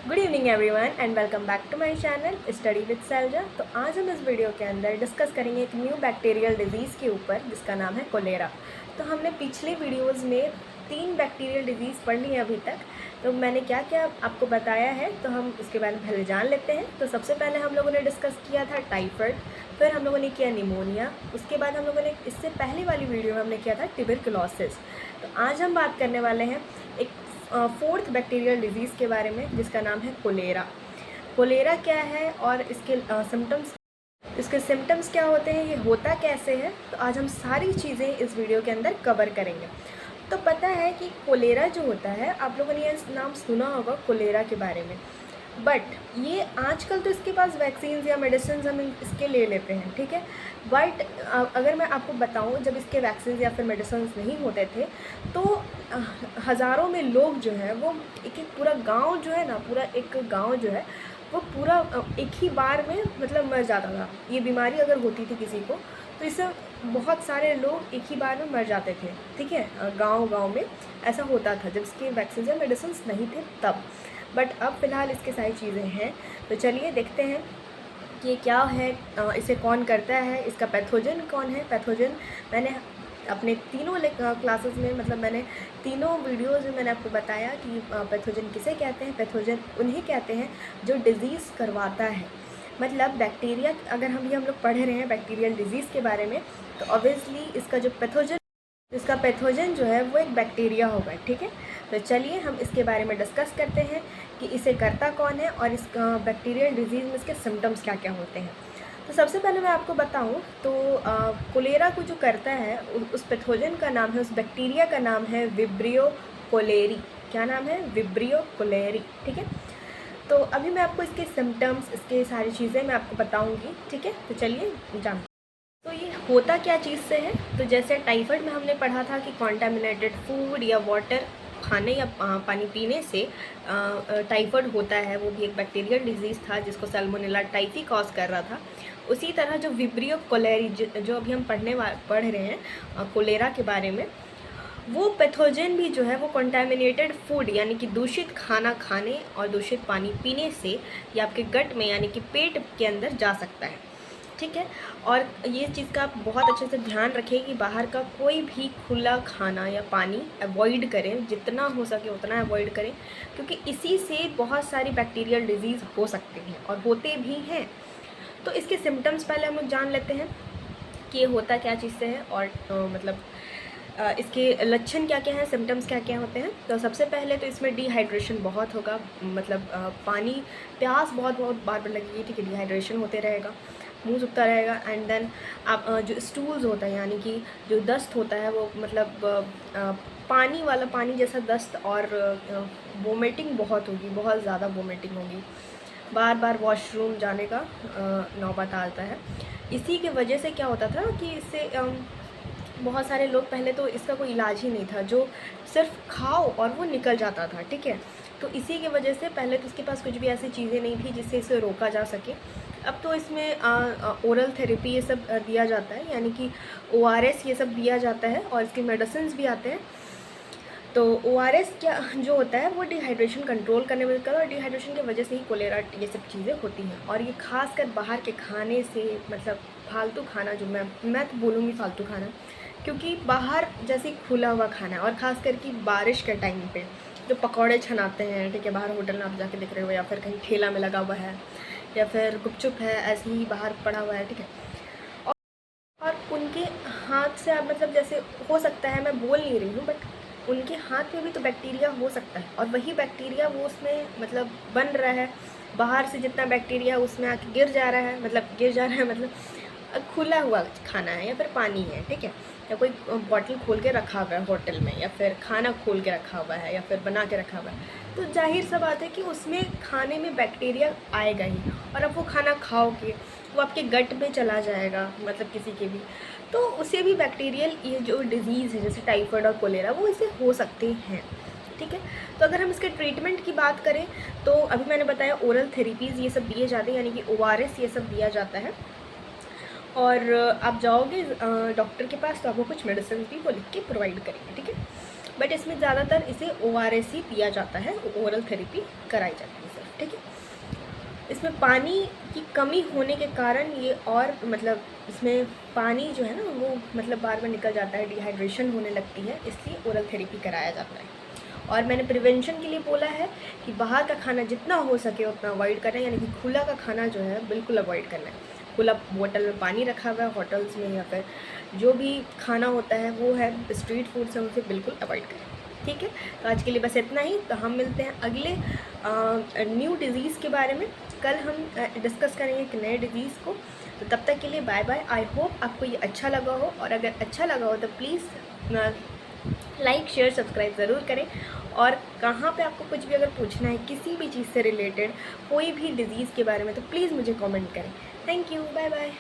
Good evening everyone and welcome back to my channel study with Sailaja. तो आज हम इस वीडियो के अंदर डिस्कस करेंगे एक न्यू बैक्टीरियल डिजीज़ के ऊपर जिसका नाम है कोलेरा। तो हमने पिछले वीडियोस में 3 बैक्टीरियल डिजीज़ पढ़ ली है अभी तक। तो मैंने क्या क्या आपको बताया है तो हम उसके बारे में पहले जान लेते हैं। तो सबसे पहले हम लोगों ने डिस्कस किया था टाइफाइड, फिर हम लोगों ने किया निमोनिया, उसके बाद हम लोगों ने इससे पहले वाली वीडियो में हमने किया था ट्यूबरकुलोसिस। तो आज हम बात करने वाले हैं एक फोर्थ बैक्टीरियल डिजीज़ के बारे में जिसका नाम है कोलेरा। कोलेरा क्या है और इसके सिम्टम्स क्या होते हैं, ये होता कैसे है, तो आज हम सारी चीज़ें इस वीडियो के अंदर कवर करेंगे। तो पता है कि कोलेरा जो होता है, आप लोगों ने ये नाम सुना होगा कोलेरा के बारे में, बट ये आजकल तो इसके पास वैक्सीन या मेडिसिन हम इसके ले लेते हैं, ठीक है। बट अगर मैं आपको बताऊं, जब इसके वैक्सीन या फिर मेडिसिन नहीं होते थे तो हज़ारों में लोग जो है वो एक पूरा गांव जो है ना, पूरा एक गांव जो है वो पूरा एक ही बार में मतलब मर जाता था। ये बीमारी अगर होती थी किसी को तो इससे बहुत सारे लोग एक ही बार में मर जाते थे, ठीक है। गांव में ऐसा होता था जब इसके वैक्सीन या मेडिसिन नहीं थे तब। बट अब फ़िलहाल इसके सारी चीज़ें हैं। तो चलिए देखते हैं कि ये क्या है, इसे कौन करता है, इसका पैथोजन कौन है। पैथोजन मैंने अपने तीनों क्लासेस में, मतलब मैंने तीनों वीडियोज़ में मैंने आपको बताया कि पैथोजन किसे कहते हैं। पैथोजन उन्हें कहते हैं जो डिज़ीज़ करवाता है। मतलब बैक्टीरिया, अगर हम लोग पढ़ रहे हैं बैक्टीरियल डिज़ीज़ के बारे में, तो ऑब्वियसली इसका पैथोजन जो है वो एक बैक्टीरिया होगा, ठीक है। तो चलिए हम इसके बारे में डिस्कस करते हैं कि इसे करता कौन है और इस बैक्टीरियल डिजीज़ में इसके सिम्टम्स क्या क्या होते हैं। तो सबसे पहले मैं आपको बताऊं तो कोलेरा को जो करता है उस पैथोजन का नाम है, उस बैक्टीरिया का नाम है विब्रियो कोलेरी। क्या नाम है? विब्रियो कोलेरी, ठीक है। तो अभी मैं आपको इसके सिम्टम्स, इसके सारी चीज़ें मैं आपको बताऊँगी, ठीक है। तो चलिए जानते। तो ये होता क्या चीज़ से है, तो जैसे टाइफाइड में हमने पढ़ा था कि कॉन्टामिनेटेड फूड या वाटर खाने या पानी पीने से टाइफाइड होता है। वो भी एक बैक्टीरियल डिजीज़ था जिसको सैल्मोनेला टाइफी कॉज कर रहा था। उसी तरह जो विब्रियो कोलेरी जो अभी हम पढ़ रहे हैं कोलेरा के बारे में, वो पैथोजन भी जो है वो कॉन्टामिनेटेड फूड यानी कि दूषित खाना खाने और दूषित पानी पीने से या आपके गट में यानी कि पेट के अंदर जा सकता है, ठीक है। और ये चीज़ का आप बहुत अच्छे से ध्यान रखें कि बाहर का कोई भी खुला खाना या पानी अवॉइड करें, जितना हो सके उतना अवॉइड करें, क्योंकि इसी से बहुत सारी बैक्टीरियल डिजीज़ हो सकते हैं और होते भी हैं। तो इसके सिम्टम्स पहले हम लोग जान लेते हैं कि ये होता क्या चीज़ से है और इसके लक्षण क्या क्या हैं, सिम्टम्स क्या क्या होते हैं। तो सबसे पहले तो इसमें डिहाइड्रेशन बहुत होगा, मतलब पानी प्यास बहुत बार बार लगेगी, ठीक है। डिहाइड्रेशन होते रहेगा, मुंह सूखता रहेगा। एंड देन आप जो स्टूल्स होता है यानी कि जो दस्त होता है वो मतलब पानी वाला, पानी जैसा दस्त, और वोमिटिंग बहुत होगी, बहुत ज़्यादा वोमिटिंग होगी, बार बार वॉशरूम जाने का नौबत आता है। इसी के वजह से क्या होता था कि इससे बहुत सारे लोग, पहले तो इसका कोई इलाज ही नहीं था, जो सिर्फ खाओ और वो निकल जाता था, ठीक है। तो इसी की वजह से पहले तो इसके पास कुछ भी ऐसी चीज़ें नहीं थी जिससे इसे रोका जा सके। अब तो इसमें ओरल थेरेपी ये सब दिया जाता है, यानी कि ORS ये सब दिया जाता है और इसके मेडिसिन भी आते हैं। तो ORS क्या जो होता है वो डिहाइड्रेशन कंट्रोल करने में मदद करता है, और डिहाइड्रेशन की वजह से ही कोलेरा ये सब चीज़ें होती हैं। और ये खासकर बाहर के खाने से, मतलब फालतू खाना, जो मैं तो बोलूँगी फालतू खाना, क्योंकि बाहर जैसे खुला हुआ खाना, और ख़ास करके बारिश के टाइम पे जो पकौड़े छनाते हैं, ठीक है, बाहर होटल में आप जाके देख रहे हो, या फिर कहीं ठेला में लगा हुआ है, या फिर गुपचुप है ऐसे ही बाहर पड़ा हुआ है, ठीक है। और उनके हाथ से आप, मतलब जैसे हो सकता है, मैं बोल नहीं रही हूँ, बट उनके हाथ में भी तो बैक्टीरिया हो सकता है, और वही बैक्टीरिया वो उसमें मतलब बन रहा है। बाहर से जितना बैक्टीरिया उसमें आके गिर जा रहा है, मतलब खुला हुआ खाना है या फिर पानी है, ठीक है, या कोई बॉटल खोल के रखा हुआ है होटल में, या फिर खाना खोल के रखा हुआ है, या फिर बना के रखा हुआ है, तो जाहिर सा बात है कि उसमें खाने में बैक्टीरिया आएगा ही, और अब वो खाना खाओगे वो आपके गट में चला जाएगा, मतलब किसी के भी, तो उसे भी बैक्टीरियल ये जो डिज़ीज़ है जैसे टाइफाइड और कोलेरा वो इसे हो सकते हैं, ठीक है। तो अगर हम इसके ट्रीटमेंट की बात करें तो अभी मैंने बताया ओरल थेरेपीज़ ये सब दिए जाते हैं, यानी कि ORS ये सब दिया जाता है। और आप जाओगे डॉक्टर के पास तो आपको कुछ मेडिसिन भी वो लिख के प्रोवाइड करेंगे, ठीक है। बट इसमें ज़्यादातर इसे ORS ही दिया जाता है, ओरल थेरेपी कराई जाती है सर। ठीक है। इसमें पानी की कमी होने के कारण ये, और मतलब इसमें पानी जो है ना वो मतलब बार बार निकल जाता है, डिहाइड्रेशन होने लगती है, इसलिए ओरल थेरेपी कराया जाता है। और मैंने प्रिवेंशन के लिए बोला है कि बाहर का खाना जितना हो सके उतना अवॉइड करना है, यानी कि खुला का खाना जो है बिल्कुल अवॉइड करना है। खुला बोतल में पानी रखा हुआ है होटल्स में, या फिर जो भी खाना होता है वो है स्ट्रीट फूड से, उसे बिल्कुल अवॉइड करें। ठीक है, तो आज के लिए बस इतना ही। तो हम मिलते हैं अगले न्यू डिज़ीज़ के बारे में। कल हम डिस्कस करेंगे एक नए डिज़ीज़ को। तो तब तक के लिए बाय बाय। आई होप आपको ये अच्छा लगा हो, और अगर अच्छा लगा हो तो प्लीज़ लाइक शेयर सब्सक्राइब ज़रूर करें। और कहाँ पे आपको कुछ भी अगर पूछना है किसी भी चीज़ से रिलेटेड, कोई भी डिज़ीज़ के बारे में, तो प्लीज़ मुझे कमेंट करें। Thank you, bye bye.